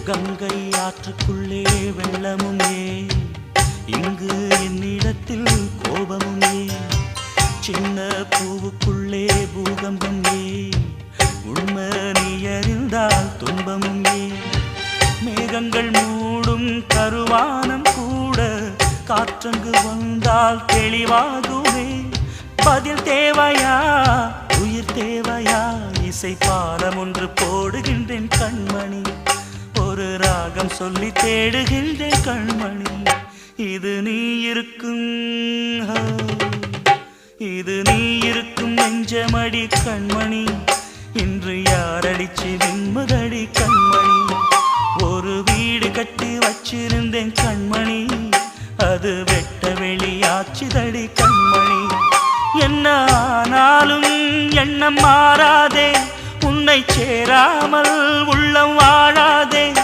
கங்கை ஆற்றுக்குள்ளே வெள்ளமும் ஏன், இங்கு என்னிடத்தில் கோபமும் ஏன், சின்ன பூவுக்குள்ளே பூகம்பம் ஏன், உண்மை நீ அறிந்தால் துன்பமும் ஏன், மேகங்கள் மூடும் கருவானம் கூட காற்றங்கு வந்தால் தெளிவாகுமே, பதில் தேவையா உயிர் தேவையா, இசை பாலம் ஒன்று போடுகின்றேன் கண்மணி, ஒரு ராகம் சொல்லி தேடுகின்றேன் கண்மணி, இது நீ இருக்கும் இது நீ இருக்கும் நெஞ்சமடி கண்மணி, இன்று யாரடிச்சு நிம்மதடி